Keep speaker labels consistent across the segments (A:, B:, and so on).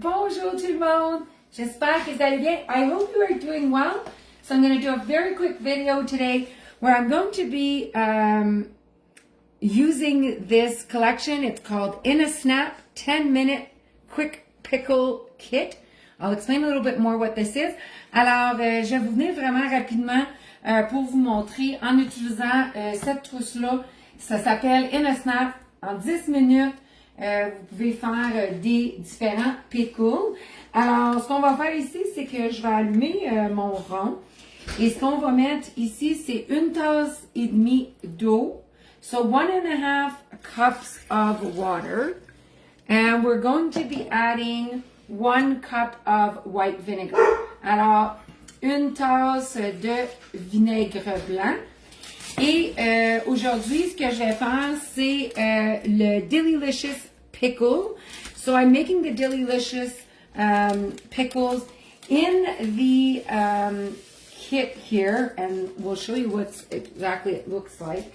A: Bonjour tout le monde. J'espère que vous allez bien. I hope you are doing well. So I'm going to do a very quick video today where I'm going to be using this collection. It's called In a Snap 10-minute quick pickle kit. I'll explain a little bit more what this is. Alors, je vais vous venir vraiment rapidement pour vous montrer en utilisant cette trousse-là. Ça s'appelle In a Snap. En 10 minutes, vous pouvez faire des différents pickles. Alors, ce qu'on va faire ici, c'est que je vais allumer mon rond. Et ce qu'on va mettre ici, c'est 1,5 tasse d'eau. So 1.5 cups of water. And we're going to be adding 1 cup of white vinegar. Alors, 1 tasse de vinaigre blanc. Et aujourd'hui, ce que je vais faire, c'est le Dillylicious Pickle. So I'm making the Dillylicious pickles in the kit here, and we'll show you what exactly it looks like.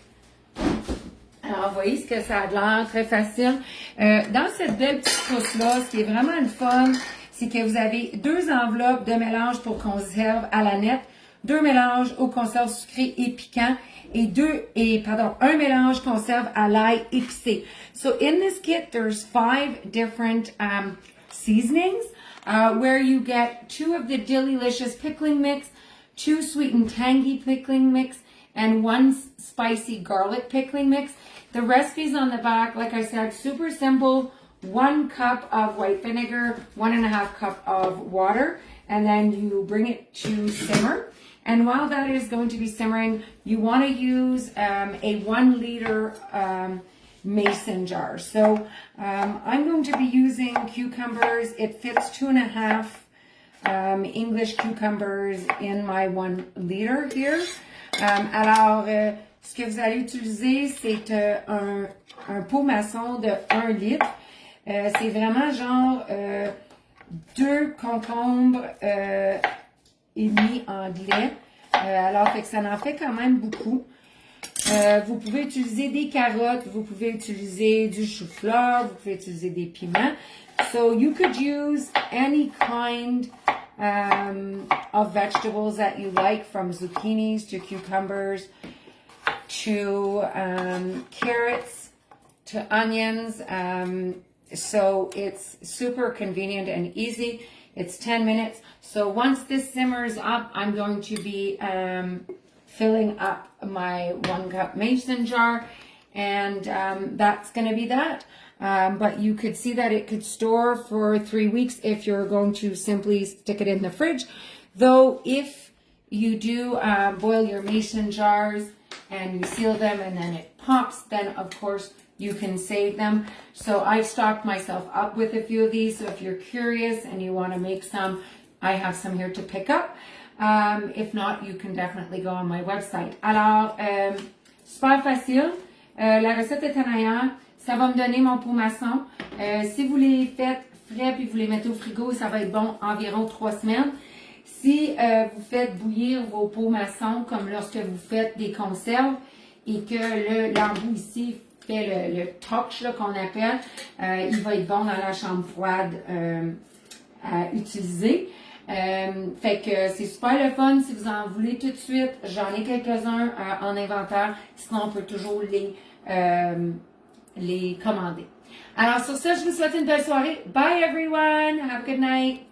A: Alors, vous voyez ce que ça a l'air, très facile. Dans cette belle petite trousse-là, ce qui est vraiment le fun, c'est que vous avez 2 enveloppes de mélange pour conserve à la nette, 2 mélanges aux conserves sucrées et piquants, et un mélange conserve à l'ail épicé. So in this kit, there's 5 different seasonings, where you get 2 of the Dillylicious pickling mix, 2 sweet and tangy pickling mix, and 1 spicy garlic pickling mix. The recipe's on the back. Like I said, super simple. 1 cup of white vinegar, 1.5 cup of water, and then you bring it to simmer. And while that is going to be simmering, you want to use a 1 liter mason jar. So I'm going to be using cucumbers. It fits 2.5 English cucumbers in my 1 liter here. Alors, ce que vous allez utiliser, c'est un pot maçon de 1 litre. C'est vraiment genre 2 concombres et demi anglais. Alors, fait que ça en fait quand même beaucoup. Vous pouvez utiliser des carottes, vous pouvez utiliser du chou-fleur, vous pouvez utiliser des piments. So you could use any kind of vegetables that you like, from zucchinis to cucumbers to carrots to onions. So it's super convenient and easy. It's 10 minutes. So once this simmers up, I'm going to be filling up my 1 cup mason jar, and that's going to be that. But you could see that it could store for 3 weeks if you're going to simply stick it in the fridge. Though if you do boil your mason jars and you seal them and then it pops, then of course you can save them. So I've stocked myself up with a few of these. So if you're curious and you want to make some, I have some here to pick up. If not, you can definitely go on my website. Alors, super facile. La recette est en arrière. Ça va me donner mon pot maçon. Si vous les faites frais puis vous les mettez au frigo, ça va être bon environ 3 semaines. Si vous faites bouillir vos pots maçons comme lorsque vous faites des conserves et que l'embout ici fait le touch qu'on appelle, il va être bon dans la chambre froide à utiliser. Fait que c'est super le fun. Si vous en voulez tout de suite, j'en ai quelques-uns en inventaire. Sinon, on peut toujours les commander. Alors sur ça, je vous souhaite une belle soirée. Bye everyone! Have a good night!